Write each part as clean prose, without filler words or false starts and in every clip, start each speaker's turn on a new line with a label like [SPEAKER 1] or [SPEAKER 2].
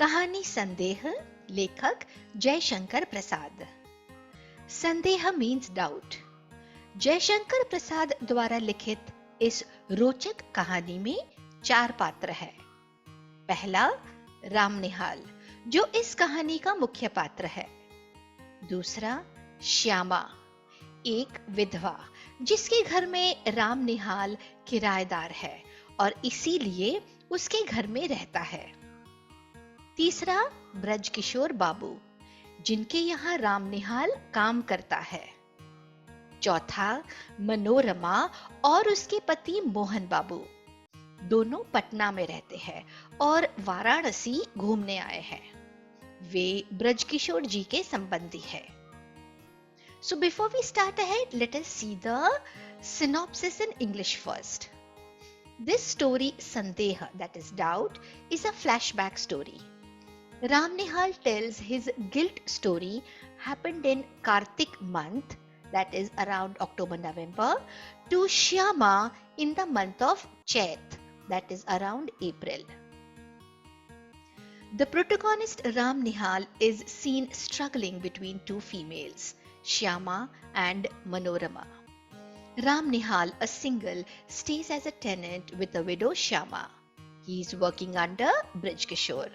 [SPEAKER 1] कहानी संदेह, लेखक जयशंकर प्रसाद। संदेह मीन्स डाउट। जयशंकर प्रसाद द्वारा लिखित इस रोचक कहानी में 4 पात्र हैं। पहला राम निहाल, जो इस कहानी का मुख्य पात्र है। दूसरा श्यामा, एक विधवा जिसके घर में राम निहाल किराएदार है और इसीलिए उसके घर में रहता है। तीसरा ब्रजकिशोर बाबू, जिनके यहाँ राम निहाल काम करता है। चौथा मनोरमा और उसके पति मोहन बाबू, दोनों पटना में रहते हैं और वाराणसी घूमने आए हैं। वे ब्रजकिशोर जी के संबंधी है। So before we start ahead, let us see the synopsis in English first. This story, Sandeha, that is doubt, is a flashback story. Ram Nihal tells his guilt story happened in Kartik month, that is around October-November, to Shyama in the month of Chaith, that is around April. The protagonist Ram Nihal is seen struggling between two females, Shyama and Manorama. Ram Nihal, a single, stays as a tenant with the widow Shyama. He is working under Brij Kishore.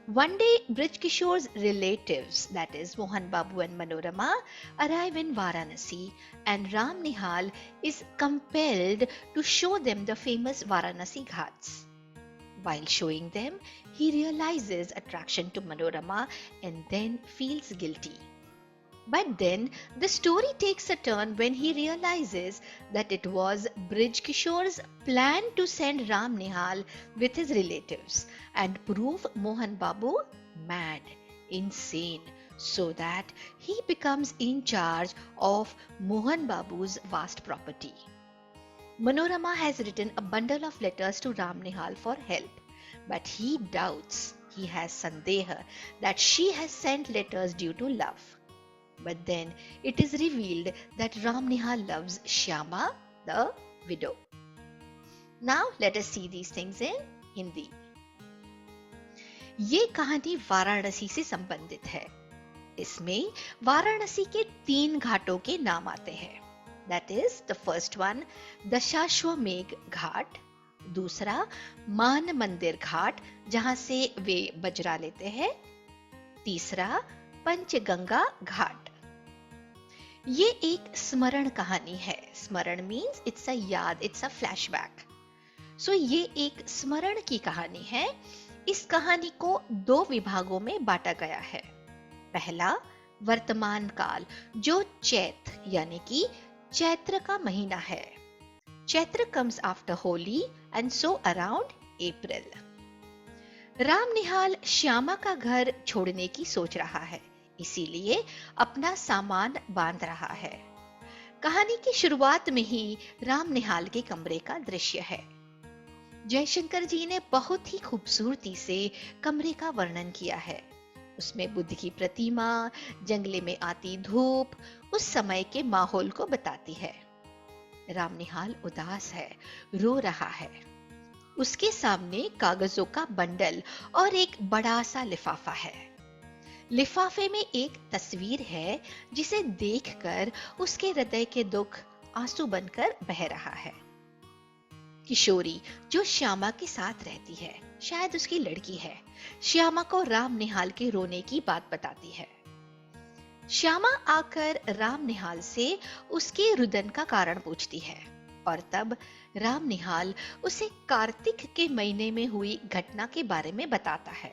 [SPEAKER 1] One day, Brij Kishore's relatives, that is Mohan Babu and Manorama, arrive in Varanasi and Ram Nihal is compelled to show them the famous Varanasi Ghats. While showing them, he realizes attraction to Manorama and then feels guilty. But then the story takes a turn when he realizes that it was Brij Kishore's plan to send Ram Nihal with his relatives and prove Mohan Babu mad, insane, so that he becomes in charge of Mohan Babu's vast property. Manorama has written a bundle of letters to Ram Nihal for help, but he doubts, he has sandeha, that she has sent letters due to love. But then it is revealed that Ram Nihal loves Shyama, the widow. Now let us see these things in Hindi. ये कहानी वाराणसी से संबंधित है। इसमें वाराणसी के 3 घाटों के नाम आते हैं। That is the first one, Dashashwamedh Ghat, दूसरा मान मंदिर घाट जहां से वे बजरा लेते हैं, तीसरा पंचगंगा घाट। ये एक स्मरण कहानी है। स्मरण मीन्स इट्स अ याद, इट्स अ फ्लैशबैक। सो ये एक स्मरण की कहानी है। इस कहानी को 2 विभागों में बांटा गया है। पहला वर्तमान काल, जो चैत यानी कि चैत्र का महीना है। Chaitra comes after Holi and so around April. Ram Nihal Shyama का घर छोड़ने की सोच रहा है, इसीलिए अपना सामान बांध रहा है। कहानी की शुरुआत में ही राम निहाल के कमरे का दृश्य है। जयशंकर जी ने बहुत ही खूबसूरती से कमरे का वर्णन किया है। उसमें बुद्ध की प्रतिमा, जंगले में आती धूप उस समय के माहौल को बताती है। राम निहाल उदास है, रो रहा है। उसके सामने कागजों का बंडल और एक बड़ा सा लिफाफा है। लिफाफे में एक तस्वीर है जिसे देखकर उसके हृदय के दुख आंसू बनकर बह रहा है। किशोरी, जो श्यामा के साथ रहती है, शायद उसकी लड़की है, श्यामा को राम निहाल के रोने की बात बताती है। श्यामा आकर राम निहाल से उसके रुदन का कारण पूछती है और तब राम निहाल उसे कार्तिक के महीने में हुई घटना के बारे में बताता है।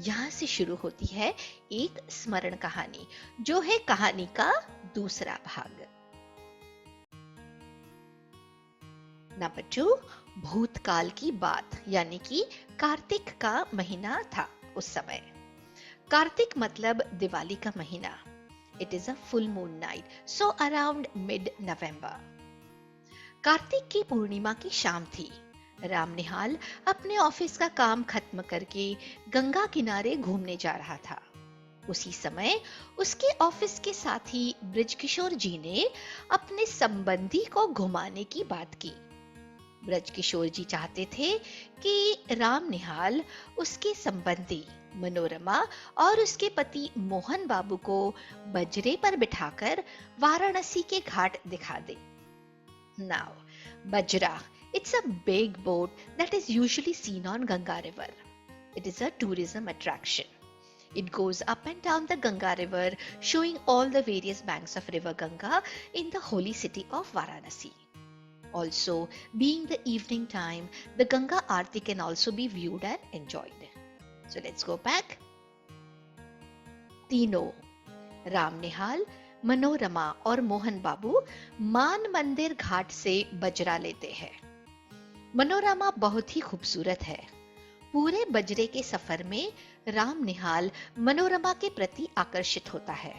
[SPEAKER 1] यहाँ से शुरू होती है एक स्मरण कहानी, जो है कहानी का दूसरा भाग। नंबर 2, भूतकाल की बात, यानी कि कार्तिक का महीना था उस समय। कार्तिक मतलब दिवाली का महीना। It is a full moon night, so around mid नवंबर। कार्तिक की पूर्णिमा की शाम थी। राम निहाल अपने ऑफिस का काम खत्म करके गंगा किनारे घूमने जा रहा था। उसी समय उसके ऑफिस के साथी ब्रिज किशोर जी ने अपने संबंधी को घुमाने की बात की। ब्रजकिशोर जी चाहते थे कि राम निहाल उसके संबंधी मनोरमा और उसके पति मोहन बाबू को बजरे पर बिठाकर वाराणसी के घाट दिखा दे। Now, Bajra, it's a big boat that is usually seen on Ganga River. It is a tourism attraction. It goes up and down the Ganga River, showing all the various banks of River Ganga in the holy city of Varanasi. Also, being the evening time, the Ganga Aarti can also be viewed and enjoyed. So let's go back. तीनों राम निहाल, मनोरमा और मोहन बाबू मान मंदिर घाट से बजरा लेते हैं। मनोरमा बहुत ही खूबसूरत है। पूरे बजरे के सफर में राम निहाल मनोरमा के प्रति आकर्षित होता है।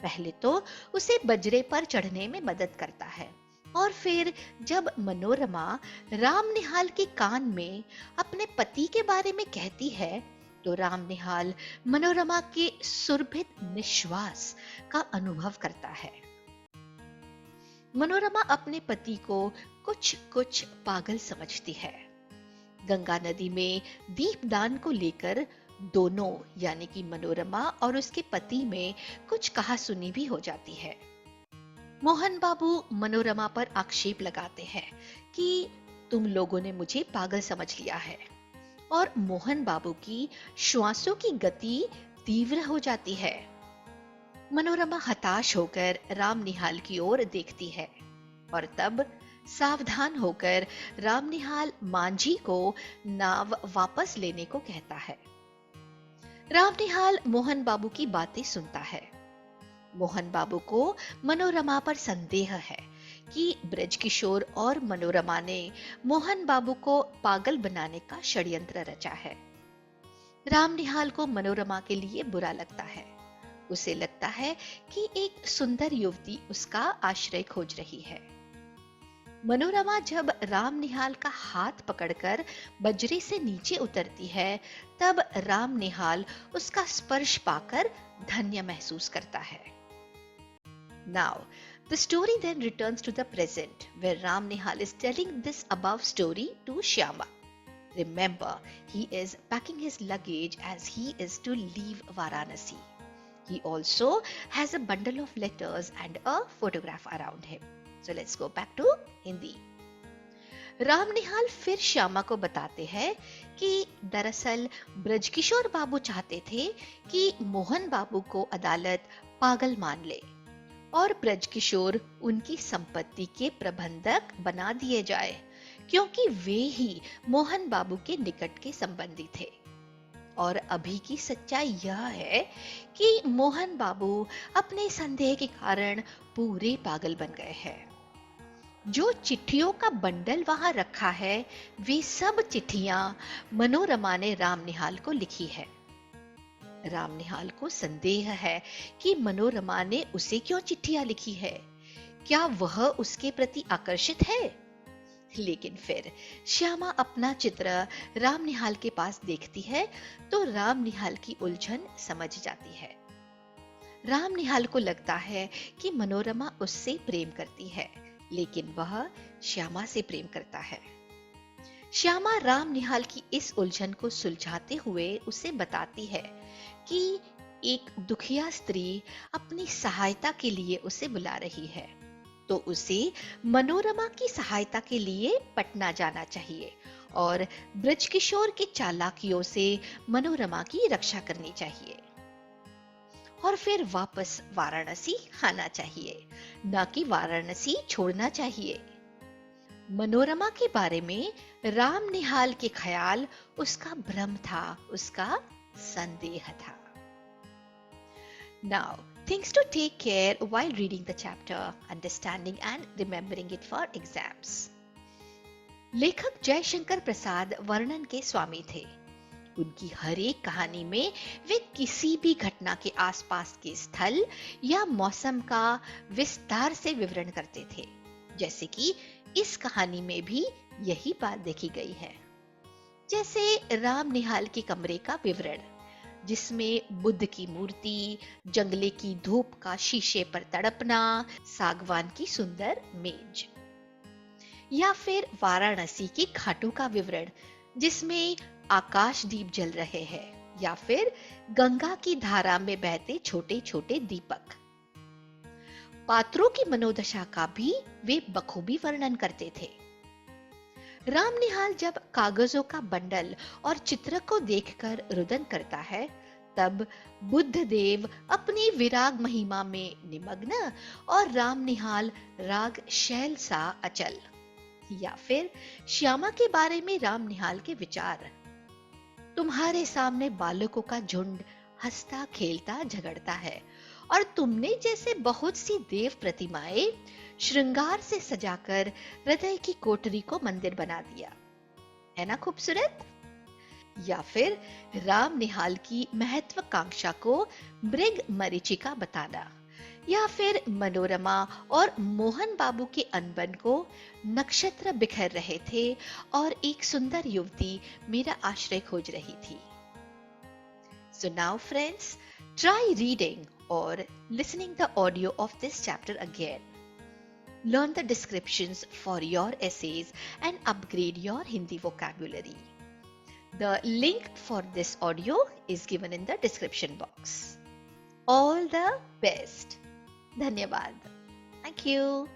[SPEAKER 1] पहले तो उसे बजरे पर चढ़ने में मदद करता है और फिर जब मनोरमा राम निहाल के कान में अपने पति के बारे में कहती है तो राम निहाल मनोरमा के सुरभित निश्वास का अनुभव करता है। मनोरमा अपने पति को कुछ कुछ पागल समझती है। गंगा नदी में दीपदान को लेकर दोनों यानी कि मनोरमा और उसके पति में कुछ कहासुनी भी हो जाती है। मोहन बाबू मनोरमा पर आक्षेप लगाते हैं कि तुम लोगों ने मुझे पागल समझ लिया है और मोहन बाबू की श्वासों की गति तीव्र हो जाती है। मनोरमा हताश होकर राम निहाल की ओर देखती है और तब सावधान होकर राम निहाल मांझी को नाव वापस लेने को कहता है। राम निहाल मोहन बाबू की बातें सुनता है। मोहन बाबू को मनोरमा पर संदेह है कि ब्रजकिशोर और मनोरमा ने मोहन बाबू को पागल बनाने का षड्यंत्र रचा है। राम निहाल को मनोरमा के लिए बुरा लगता है। उसे लगता है कि एक सुंदर युवती उसका आश्रय खोज रही है। मनोरमा जब राम निहाल का हाथ पकड़कर बजरे से नीचे उतरती है तब राम निहाल उसका स्पर्श पाकर धन्य महसूस करता है। Now, the story then returns to the present, where Ram Nihal is telling this above story to Shyama. Remember, he is packing his luggage as he is to leave Varanasi. He also has a bundle of letters and a photograph around him. So let's go back to Hindi. Ram निहाल फिर श्यामा को बताते हैं कि दरअसल ब्रजकिशोर बाबू चाहते थे कि मोहन बाबू को अदालत पागल मान ले और ब्रजकिशोर उनकी संपत्ति के प्रबंधक बना दिए जाए क्योंकि वे ही मोहन बाबू के निकट के संबंधी थे। और अभी की सच्चाई यह है कि मोहन बाबू अपने संदेह के कारण पूरे पागल बन गए हैं। जो चिट्ठियों का बंडल वहां रखा है वे सब चिट्ठियां मनोरमा ने राम निहाल को लिखी है। राम निहाल को संदेह है कि मनोरमा ने उसे क्यों चिट्ठियां लिखी है। क्या वह उसके प्रति आकर्षित है? लेकिन फिर श्यामा अपना चित्र राम निहाल के पास देखती है तो राम निहाल की उलझन समझ जाती है। राम निहाल को लगता है कि मनोरमा उससे प्रेम करती है, लेकिन वह श्यामा से प्रेम करता है। श्यामा राम निहाल की इस उलझन को सुलझाते हुए उसे बताती है कि एक दुखिया स्त्री अपनी सहायता के लिए उसे बुला रही है, तो उसे मनोरमा की सहायता के लिए पटना जाना चाहिए और ब्रजकिशोर की चालाकियों से मनोरमा की रक्षा करनी चाहिए और फिर वापस वाराणसी आना चाहिए, न कि वाराणसी छोड़ना चाहिए। मनोरमा के बारे में राम निहाल के ख्याल उसका भ्रम था, उसका संदेह था। Now, things to take care while reading the chapter, understanding and remembering it for exams. लेखक जयशंकर प्रसाद वर्णन के स्वामी थे। उनकी हर एक कहानी में वे किसी भी घटना के आसपास के स्थल या मौसम का विस्तार से विवरण करते थे, जैसे कि इस कहानी में भी यही बात देखी गई है। जैसे राम निहाल के कमरे का विवरण, जिसमें बुद्ध की मूर्ति, जंगले की धूप का शीशे पर तड़पना, सागवान की सुंदर मेज। या फिर वाराणसी की घाटों का विवरण जिसमें आकाशदीप जल रहे हैं, या फिर गंगा की धारा में बहते छोटे छोटे दीपक। पात्रों की मनोदशा का भी वे बखूबी वर्णन करते थे। राम निहाल जब कागजों का बंडल और चित्र को देखकर रुदन करता है, तब बुद्ध देव अपनी विराग महिमा में निमग्न और राम निहाल राग शैल सा अचल। या फिर श्यामा के बारे में राम निहाल के विचार, तुम्हारे सामने बालकों का झुंड हंसता खेलता झगड़ता है, और तुमने जैसे बहुत सी देव प्रतिमाएं श्रृंगार से सजाकर हृदय की कोठरी को मंदिर बना दिया। है ना खूबसूरत? या फिर राम निहाल की महत्वाकांक्षा को मृग मरीचिका बताना, या फिर मनोरमा और मोहन बाबू के अनबन को नक्षत्र बिखर रहे थे और एक सुंदर युवती मेरा आश्रय खोज रही थी। So now friends, try reading or listening the audio of this chapter again. Learn the descriptions for your essays and upgrade your Hindi vocabulary. The link for this audio is given in the description box. All the best. Dhanyavad. Thank you.